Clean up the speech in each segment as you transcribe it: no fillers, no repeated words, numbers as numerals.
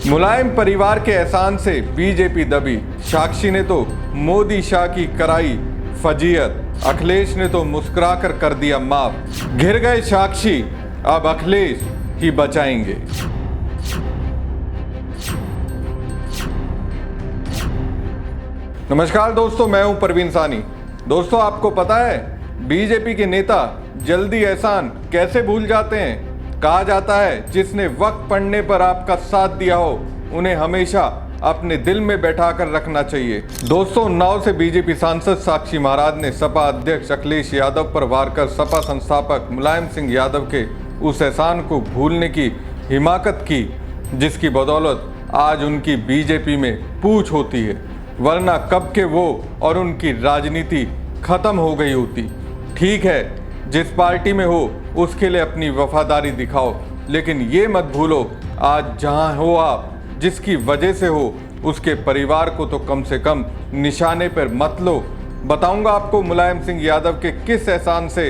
मुलायम परिवार के एहसान से बीजेपी दबी। साक्षी ने तो मोदी शाह की कराई फजीयत, अखिलेश ने तो मुस्कुराकर कर दिया माफ। घिर गए साक्षी, अब अखिलेश ही बचाएंगे। नमस्कार दोस्तों, मैं हूं परवीन सानी। दोस्तों, आपको पता है बीजेपी के नेता जल्दी एहसान कैसे भूल जाते हैं। कहा जाता है जिसने वक्त पड़ने पर आपका साथ दिया हो उन्हें हमेशा अपने दिल में बैठा कर रखना चाहिए। दोस्तों, उन्नाव से बीजेपी सांसद साक्षी महाराज ने सपा अध्यक्ष अखिलेश यादव पर वार कर सपा संस्थापक मुलायम सिंह यादव के उस एहसान को भूलने की हिमाकत की जिसकी बदौलत आज उनकी बीजेपी में पूछ होती है, वरना कब के वो और उनकी राजनीति खत्म हो गई होती। ठीक है, जिस पार्टी में हो उसके लिए अपनी वफादारी दिखाओ, लेकिन ये मत भूलो आज जहां हो आप, जिसकी वजह से हो, उसके परिवार को तो कम से कम निशाने पर मत लो। बताऊंगा आपको मुलायम सिंह यादव के किस एहसान से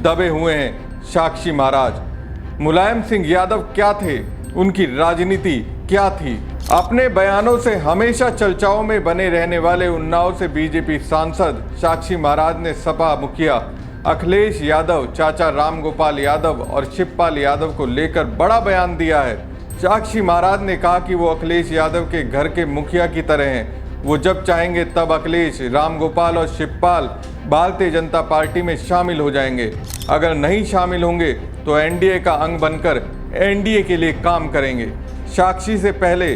दबे हुए हैं साक्षी महाराज। मुलायम सिंह यादव क्या थे, उनकी राजनीति क्या थी। अपने बयानों से हमेशा चर्चाओं में बने रहने वाले उन्नाव से बीजेपी सांसद साक्षी महाराज ने सपा मुखिया अखिलेश यादव, चाचा रामगोपाल यादव और शिवपाल यादव को लेकर बड़ा बयान दिया है। साक्षी महाराज ने कहा कि वो अखिलेश यादव के घर के मुखिया की तरह हैं। वो जब चाहेंगे तब अखिलेश, रामगोपाल और शिवपाल भारतीय जनता पार्टी में शामिल हो जाएंगे। अगर नहीं शामिल होंगे तो एनडीए का अंग बनकर एनडीए के लिए काम करेंगे। साक्षी से पहले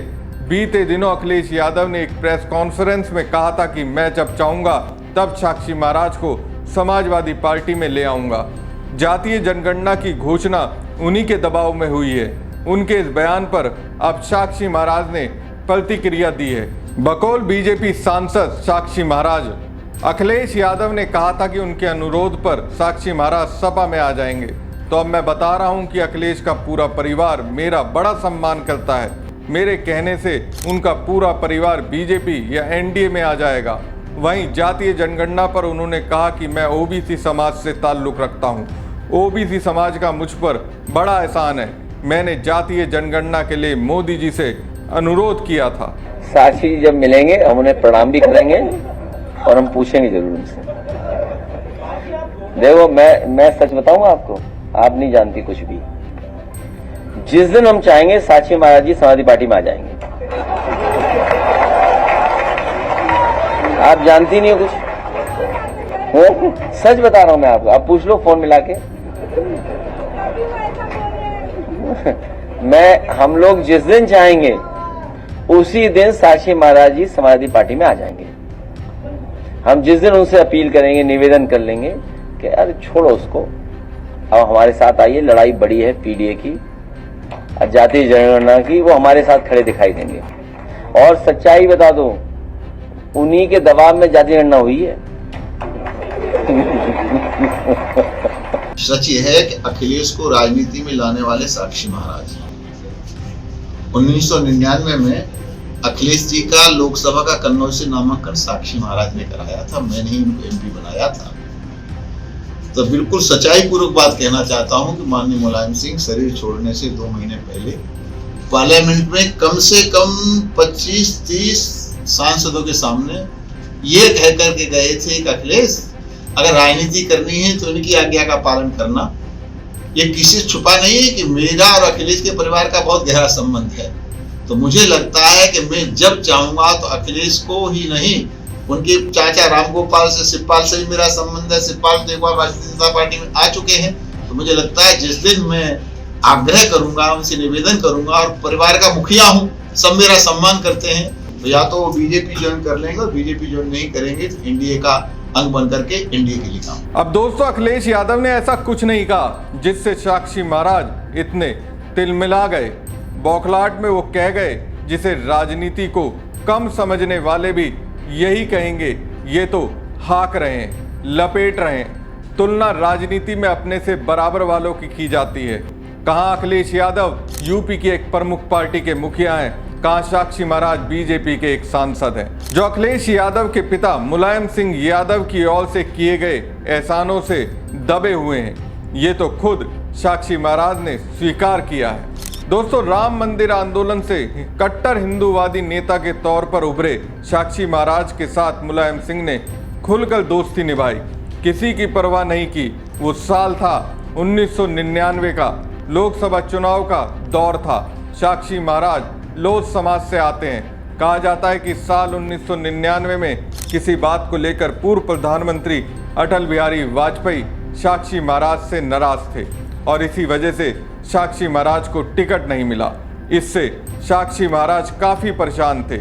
बीते दिनों अखिलेश यादव ने एक प्रेस कॉन्फ्रेंस में कहा था कि मैं जब चाहूँगा तब साक्षी महाराज को समाजवादी पार्टी में ले आऊँगा। जातीय जनगणना की घोषणा उन्हीं के दबाव में हुई है। उनके इस बयान पर अब साक्षी महाराज ने प्रतिक्रिया दी है। बकौल बीजेपी सांसद साक्षी महाराज, अखिलेश यादव ने कहा था कि उनके अनुरोध पर साक्षी महाराज सपा में आ जाएंगे। तो अब मैं बता रहा हूं कि अखिलेश का पूरा परिवार मेरा बड़ा सम्मान करता है। मेरे कहने से उनका पूरा परिवार बीजेपी या एनडीए में आ जाएगा। वहीं जातीय जनगणना पर उन्होंने कहा कि मैं ओबीसी समाज से ताल्लुक़ रखता हूं। ओबीसी समाज का मुझ पर बड़ा एहसान है। मैंने जातीय जनगणना के लिए मोदी जी से अनुरोध किया था। साक्षी जी जब मिलेंगे हम उन्हें प्रणाम भी करेंगे और हम पूछेंगे जरूर उनसे। देखो, मैं सच बताऊंगा आपको, आप नहीं जानती कुछ भी। जिस दिन हम चाहेंगे साक्षी महाराज जी समाजवादी पार्टी में आ जाएंगे। आप जानती नहीं हो कुछ, सच बता रहा हूं मैं आपको। आप पूछ लो फोन मिला के। हम लोग जिस दिन चाहेंगे उसी दिन साक्षी महाराज जी समाजवादी पार्टी में आ जाएंगे। हम जिस दिन उनसे अपील करेंगे, निवेदन कर लेंगे कि अरे छोड़ो उसको, अब हमारे साथ आइए, लड़ाई बड़ी है पीडीए की और जातीय जनगणना की, वो हमारे साथ खड़े दिखाई देंगे। और सच्चाई बता दो, उन्हीं के दबाव में जातीय जनगणना हुई है। सच ये है कि अखिलेश को राजनीति में लाने वाले साक्षी महाराज 1999 में अखिलेश जी का लोकसभा का कन्नौज से नामांकन साक्षी महाराज ने कराया था। मैंने ही उनको एमपी बनाया था। तो बिल्कुल सच्चाई पूर्वक बात कहना चाहता हूं कि माननीय मुलायम सिंह शरीर छोड़ने से 2 महीने पहले पार्लियामेंट में कम से कम 25-30 सांसदों के सामने ये कह करके गए थे कि अखिलेश, अगर राजनीति करनी है तो इनकी आज्ञा का पालन करना। ये किसी छुपा नहीं है कि मेरा और अखिलेश के परिवार का बहुत गहरा संबंध है। तो मुझे लगता है कि मैं जब चाहूंगा तो अखिलेश को ही नहीं, उनके चाचा रामगोपाल से, शिवपाल से भी मेरा संबंध है। शिवपाल तो एक बार भारतीय जनता पार्टी में आ चुके हैं। तो मुझे लगता है जिस दिन मैं आग्रह करूंगा, उनसे निवेदन करूंगा, और परिवार का मुखिया हूं, सब मेरा सम्मान करते हैं, तो या तो वो बीजेपी ज्वाइन कर लेंगे, और बीजेपी ज्वाइन नहीं करेंगे तो एनडीए का अंग बन करके एनडीए के लिए काम। अब दोस्तों, अखिलेश यादव ने ऐसा कुछ नहीं कहा जिससे साक्षी महाराज इतने तिलमिला गए। बौखलाहट में वो कह गए जिसे राजनीति को कम समझने वाले भी यही कहेंगे, ये तो हाँक रहे हैं, लपेट रहे हैं। तुलना राजनीति में अपने से बराबर वालों की जाती है। कहाँ अखिलेश यादव यूपी की एक प्रमुख पार्टी के मुखिया हैं, कहाँ साक्षी महाराज बीजेपी के एक सांसद हैं। जो अखिलेश यादव के पिता मुलायम सिंह यादव की ओर से किए गए एहसानों से दबे हुए हैं, ये तो खुद साक्षी महाराज ने स्वीकार किया है। दोस्तों, राम मंदिर आंदोलन से कट्टर हिंदूवादी नेता के तौर पर उभरे साक्षी महाराज के साथ मुलायम सिंह ने खुलकर दोस्ती निभाई। किसी की परवाह नहीं की। वो साल था 1999 का, लोकसभा चुनाव का दौर था। साक्षी महाराज लोध समाज से आते हैं। कहा जाता है कि साल 1999 में किसी बात को लेकर पूर्व प्रधानमंत्री अटल बिहारी वाजपेयी साक्षी महाराज से नाराज थे और इसी वजह से साक्षी महाराज को टिकट नहीं मिला। इससे साक्षी महाराज काफी परेशान थे।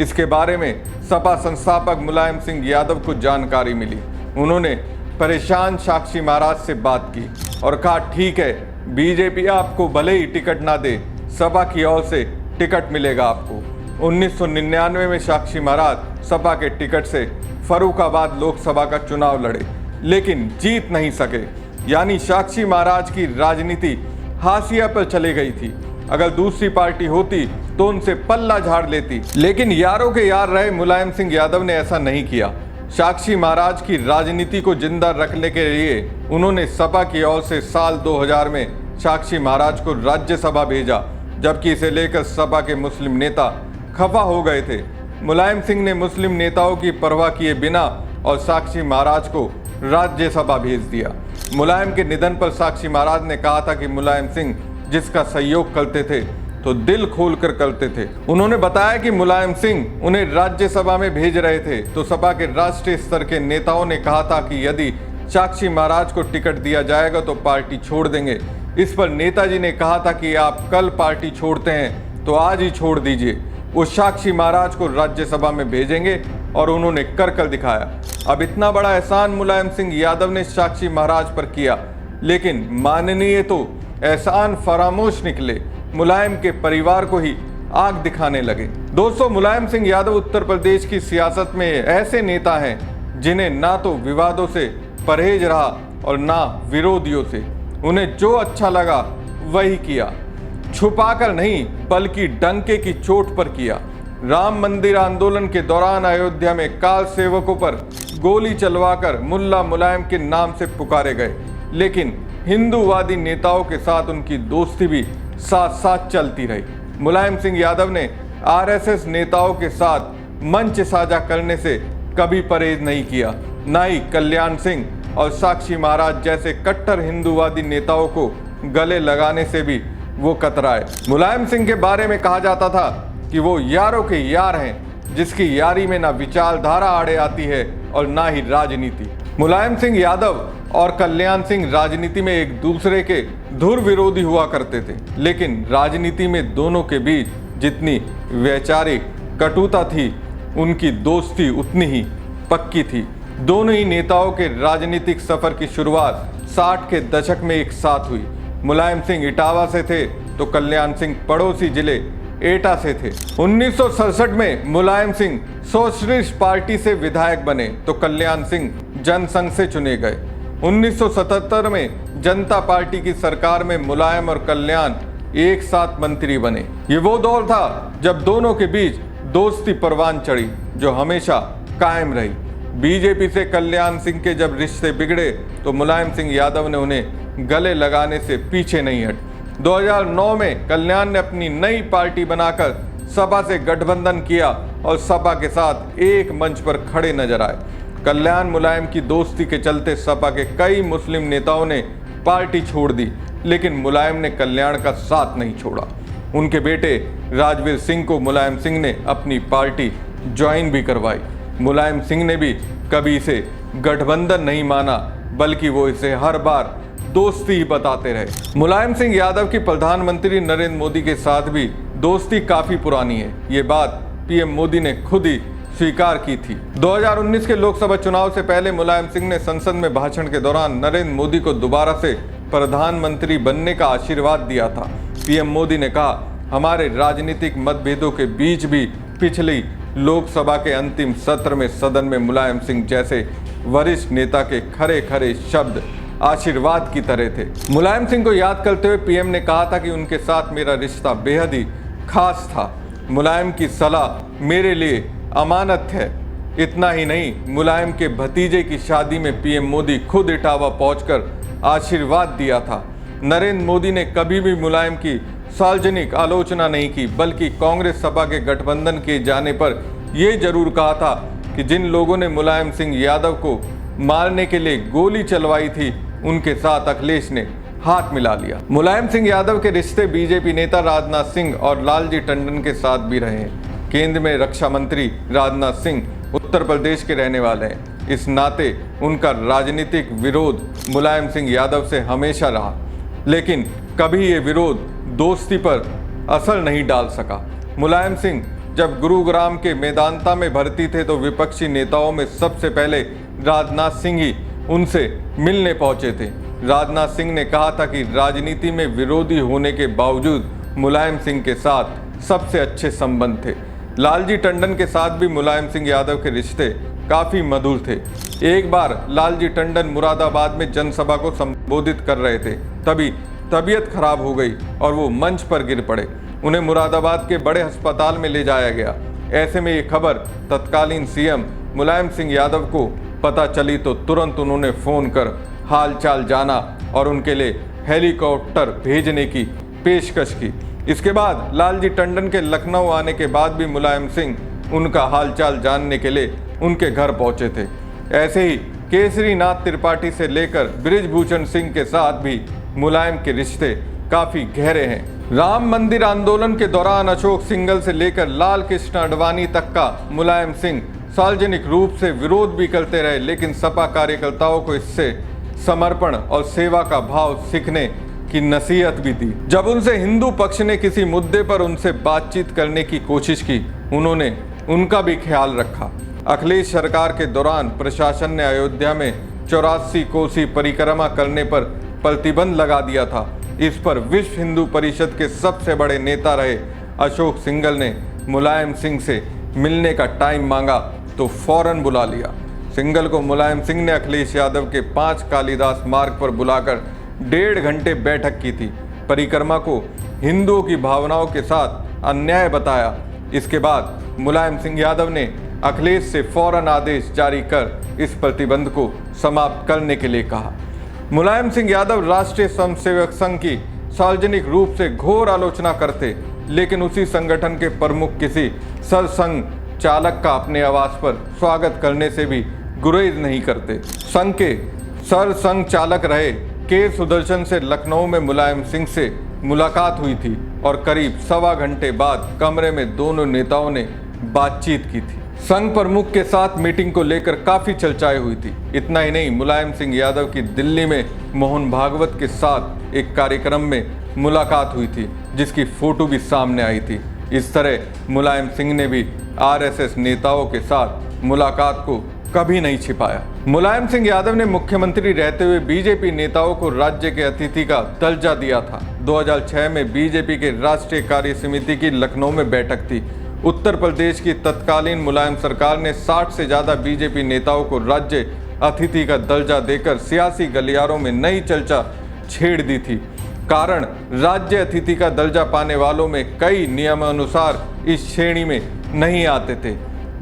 इसके बारे में सपा संस्थापक मुलायम सिंह यादव को जानकारी मिली। उन्होंने परेशान साक्षी महाराज से बात की और कहा, ठीक है, बीजेपी आपको भले ही टिकट ना दे, सपा की ओर से टिकट मिलेगा आपको। 1999 में साक्षी महाराज सपा के टिकट से फर्रुखाबाद लोकसभा का चुनाव लड़े, लेकिन जीत नहीं सके। यानी साक्षी महाराज की राजनीति हाशिया पर चली गई थी। अगर दूसरी पार्टी होती तो उनसे पल्ला झाड़ लेती, लेकिन यारों के यार रहे मुलायम सिंह यादव ने ऐसा नहीं किया। साक्षी महाराज की राजनीति को जिंदा रखने के लिए उन्होंने सपा की ओर से साल 2000 में साक्षी महाराज को राज्यसभा भेजा, जबकि इसे लेकर सपा के मुस्लिम नेता खफा हो गए थे। मुलायम सिंह ने मुस्लिम नेताओं की परवाह किए बिना और साक्षी महाराज को राज्यसभा भेज दिया। मुलायम के निधन पर साक्षी महाराज ने कहा था कि मुलायम सिंह जिसका सहयोग करते थे तो दिल खोलकर करते थे। उन्होंने बताया कि मुलायम सिंह उन्हें राज्यसभा में भेज रहे थे तो सपा के राष्ट्रीय स्तर के नेताओं ने कहा था कि यदि साक्षी महाराज को टिकट दिया जाएगा तो पार्टी छोड़ देंगे। इस पर नेताजी ने कहा था कि आप कल पार्टी छोड़ते हैं तो आज ही छोड़ दीजिए। वो साक्षी महाराज को राज्यसभा में भेजेंगे और उन्होंने कर दिखाया। अब इतना बड़ा एहसान मुलायम सिंह यादव ने साक्षी महाराज पर किया, लेकिन माननीय तो एहसान फरामोश निकले। मुलायम के परिवार को ही आग दिखाने लगे। दोस्तों, मुलायम सिंह यादव उत्तर प्रदेश की सियासत में ऐसे नेता हैं जिन्हें ना तो विवादों से परहेज रहा और ना विरोधियों से। उन्हें जो अच्छा लगा वही किया, छुपाकर नहीं बल्कि डंके की चोट पर किया। राम मंदिर आंदोलन के दौरान अयोध्या में कार सेवकों पर गोली चलवाकर मुल्ला मुलायम के नाम से पुकारे गए, लेकिन हिंदूवादी नेताओं के साथ उनकी दोस्ती भी साथ साथ चलती रही। मुलायम सिंह यादव ने आरएसएस नेताओं के साथ मंच साझा करने से कभी परहेज नहीं किया, ना ही कल्याण सिंह और साक्षी महाराज जैसे कट्टर हिंदूवादी नेताओं को गले लगाने से भी वो कतराए। मुलायम सिंह के बारे में कहा जाता था कि वो यारों के यार हैं, जिसकी यारी में ना विचारधारा आड़े आती है और ना ही राजनीति। मुलायम सिंह यादव और कल्याण सिंह राजनीति में एक दूसरे के धुर विरोधी हुआ करते थे, लेकिन राजनीति में दोनों के बीच जितनी वैचारिक कटुता थी, उनकी दोस्ती उतनी ही पक्की थी। दोनों ही नेताओं के राजनीतिक सफर की शुरुआत 60 के दशक में एक साथ हुई। मुलायम सिंह इटावा से थे तो कल्याण सिंह पड़ोसी जिले एटा से थे। 1967 में मुलायम सिंह सोशलिस्ट पार्टी से विधायक बने तो कल्याण सिंह जनसंघ से चुने गए। 1977 में जनता पार्टी की सरकार में मुलायम और कल्याण एक साथ मंत्री बने। ये वो दौर था जब दोनों के बीच दोस्ती परवान चढ़ी, जो हमेशा कायम रही। बीजेपी से कल्याण सिंह के जब रिश्ते बिगड़े तो मुलायम सिंह यादव ने उन्हें गले लगाने से पीछे नहीं हटे। 2009 में कल्याण ने अपनी नई पार्टी बनाकर सपा से गठबंधन किया और सपा के साथ एक मंच पर खड़े नजर आए। कल्याण मुलायम की दोस्ती के चलते सपा के कई मुस्लिम नेताओं ने पार्टी छोड़ दी, लेकिन मुलायम ने कल्याण का साथ नहीं छोड़ा। उनके बेटे राजवीर सिंह को मुलायम सिंह ने अपनी पार्टी ज्वाइन भी करवाई। मुलायम सिंह ने भी कभी इसे गठबंधन नहीं माना, बल्कि वो इसे हर बार दोस्ती ही बताते रहे। मुलायम सिंह यादव की प्रधानमंत्री नरेंद्र मोदी के साथ भी दोस्ती काफी पुरानी है। ये बात पीएम मोदी ने खुद ही स्वीकार की थी। 2019 के लोकसभा चुनाव से पहले मुलायम सिंह ने संसद में भाषण के दौरान नरेंद्र मोदी को दोबारा से प्रधानमंत्री बनने का आशीर्वाद दिया था। पीएम मोदी ने कहा, हमारे राजनीतिक मतभेदों के बीच भी पिछली लोकसभा के अंतिम सत्र में सदन में मुलायम सिंह जैसे वरिष्ठ नेता के खरे खरे शब्द आशीर्वाद की तरह थे। मुलायम सिंह को याद करते हुए पीएम ने कहा था कि उनके साथ मेरा रिश्ता बेहद ही खास था। मुलायम की सलाह मेरे लिए अमानत है। इतना ही नहीं, मुलायम के भतीजे की शादी में पीएम मोदी खुद इटावा पहुंचकर आशीर्वाद दिया था। नरेंद्र मोदी ने कभी भी मुलायम की सार्वजनिक आलोचना नहीं की, बल्कि कांग्रेस सपा के गठबंधन किए जाने पर यह जरूर कहा था कि जिन लोगों ने मुलायम सिंह यादव को मारने के लिए गोली चलवाई थी उनके साथ अखिलेश ने हाथ मिला लिया। मुलायम सिंह यादव के रिश्ते बीजेपी नेता राजनाथ सिंह और लालजी टंडन के साथ भी रहे हैं। केंद्र में रक्षा मंत्री राजनाथ सिंह उत्तर प्रदेश के रहने वाले हैं, इस नाते उनका राजनीतिक विरोध मुलायम सिंह यादव से हमेशा रहा, लेकिन कभी ये विरोध दोस्ती पर असर नहीं डाल सका। मुलायम सिंह जब गुरुग्राम के मेदांता में भर्ती थे तो विपक्षी नेताओं में सबसे पहले राजनाथ सिंह ही उनसे मिलने पहुंचे थे। राजनाथ सिंह ने कहा था कि राजनीति में विरोधी होने के बावजूद मुलायम सिंह के साथ सबसे अच्छे संबंध थे। लालजी टंडन के साथ भी मुलायम सिंह यादव के रिश्ते काफी मधुर थे। एक बार लालजी टंडन मुरादाबाद में जनसभा को संबोधित कर रहे थे, तभी तबीयत खराब हो गई और वो मंच पर गिर पड़े। उन्हें मुरादाबाद के बड़े अस्पताल में ले जाया गया। ऐसे में ये खबर तत्कालीन सीएम मुलायम सिंह यादव को पता चली तो तुरंत उन्होंने फोन कर हालचाल जाना और उनके लिए हेलीकॉप्टर भेजने की पेशकश की। इसके बाद लालजी टंडन के लखनऊ आने के बाद भी मुलायम सिंह उनका हालचाल जानने के लिए उनके घर पहुंचे थे। ऐसे ही केसरी नाथ त्रिपाठी से लेकर बृजभूषण सिंह के साथ भी मुलायम के रिश्ते काफी गहरे हैं। राम मंदिर आंदोलन के दौरान अशोक सिंघल से लेकर लाल कृष्ण आडवाणी तक का मुलायम सिंह सार्वजनिक रूप से विरोध भी करते रहे, लेकिन सपा कार्यकर्ताओं को इससे समर्पण और सेवा का भाव सीखने की नसीहत भी दी। जब उनसे हिंदू पक्ष ने किसी मुद्दे पर उनसे बातचीत करने की कोशिश की, उन्होंने उनका भी ख्याल रखा। अखिलेश सरकार के दौरान प्रशासन ने अयोध्या में 84 कोसी परिक्रमा करने पर प्रतिबंध लगा दिया था। इस पर विश्व हिंदू परिषद के सबसे बड़े नेता रहे अशोक सिंघल ने मुलायम सिंह से मिलने का टाइम मांगा तो फौरन बुला लिया। सिंघल को मुलायम सिंह ने अखिलेश यादव के 5 कालिदास मार्ग पर बुलाकर 1.5 घंटे बैठक की थी। परिक्रमा को हिंदुओं की भावनाओं के साथ अन्याय बताया। इसके बाद मुलायम सिंह यादव ने अखिलेश से फौरन आदेश जारी कर इस प्रतिबंध को समाप्त करने के लिए कहा। मुलायम सिंह यादव राष्ट्रीय स्वयंसेवक संघ की सार्वजनिक रूप से घोर आलोचना करते, लेकिन उसी संगठन के प्रमुख किसी सरसंघ चालक का अपने आवास पर स्वागत करने से भी गुरेज नहीं करते। संघ के सरसंघ चालक रहे के सुदर्शन से लखनऊ में मुलायम सिंह से मुलाकात हुई थी और करीब 1.25 घंटे बाद कमरे में दोनों नेताओं ने बातचीत की थी। संघ प्रमुख के साथ मीटिंग को लेकर काफी चर्चाएं हुई थी। इतना ही नहीं, मुलायम सिंह यादव की दिल्ली में मोहन भागवत के साथ एक कार्यक्रम में मुलाकात हुई थी, जिसकी फोटो भी सामने आई थी। इस तरह मुलायम सिंह ने भी आरएसएस नेताओं के साथ मुलाकात को कभी नहीं छिपाया। मुलायम सिंह यादव ने मुख्यमंत्री रहते हुए बीजेपी नेताओं को राज्य के अतिथि का दर्जा दिया था। 2006 में बीजेपी के राष्ट्रीय कार्य समिति की लखनऊ में बैठक थी। उत्तर प्रदेश की तत्कालीन मुलायम सरकार ने 60 से ज्यादा बीजेपी नेताओं को राज्य अतिथि का दर्जा देकर सियासी गलियारों में नई चर्चा छेड़ दी थी। कारण राज्य अतिथि का दर्जा पाने वालों में कई नियमानुसार इस श्रेणी में नहीं आते थे।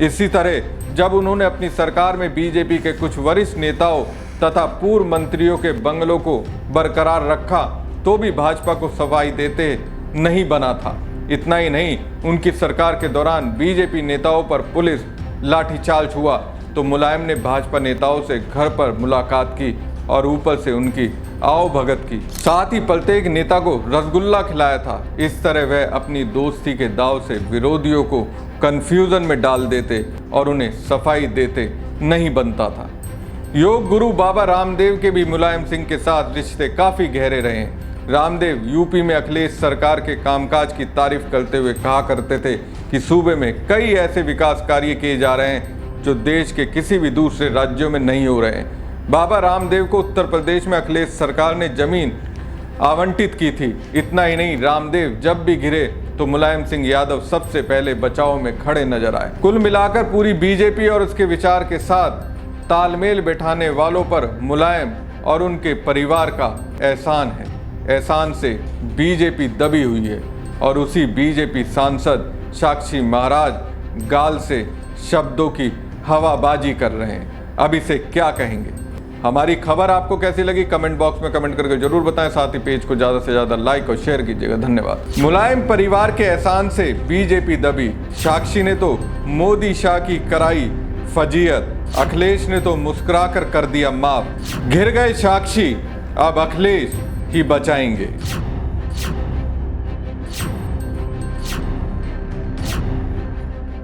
इसी तरह जब उन्होंने अपनी सरकार में बीजेपी के कुछ वरिष्ठ नेताओं तथा पूर्व मंत्रियों के बंगलों को बरकरार रखा तो भी भाजपा को सफाई देते नहीं बना था। इतना ही नहीं, उनकी सरकार के दौरान बीजेपी नेताओं पर पुलिस लाठीचार्ज हुआ तो मुलायम ने भाजपा नेताओं से घर पर मुलाकात की और ऊपर से उनकी आवभगत की। साथ ही प्रत्येक नेता को रसगुल्ला खिलाया था। इस तरह वह अपनी दोस्ती के दाव से विरोधियों को कंफ्यूजन में डाल देते और उन्हें सफाई देते नहीं बनता था। योग गुरु बाबा रामदेव के भी मुलायम सिंह के साथ रिश्ते काफी गहरे रहे हैं। रामदेव यूपी में अखिलेश सरकार के कामकाज की तारीफ करते हुए कहा करते थे कि सूबे में कई ऐसे विकास कार्य किए जा रहे हैं जो देश के किसी भी दूसरे राज्यों में नहीं हो रहे हैं। बाबा रामदेव को उत्तर प्रदेश में अखिलेश सरकार ने जमीन आवंटित की थी। इतना ही नहीं, रामदेव जब भी घिरे तो मुलायम सिंह यादव सबसे पहले बचाव में खड़े नजर आए। कुल मिलाकर पूरी बीजेपी और उसके विचार के साथ तालमेल बैठाने वालों पर मुलायम और उनके परिवार का एहसान है। एहसान से बीजेपी दबी हुई है और उसी बीजेपी सांसद साक्षी महाराज गाल से शब्दों की हवाबाजी कर रहे हैं। अब इसे क्या कहेंगे? हमारी खबर आपको कैसी लगी कमेंट बॉक्स में कमेंट करके जरूर बताएं। साथ ही पेज को ज्यादा से ज्यादा लाइक और शेयर कीजिएगा। धन्यवाद। मुलायम परिवार के एहसान से बीजेपी दबी, साक्षी ने तो मोदी शाह की कराई फजीयत, अखिलेश ने तो मुस्कुराकर कर दिया माफ। घिर गए साक्षी, अब अखिलेश ही बचाएंगे।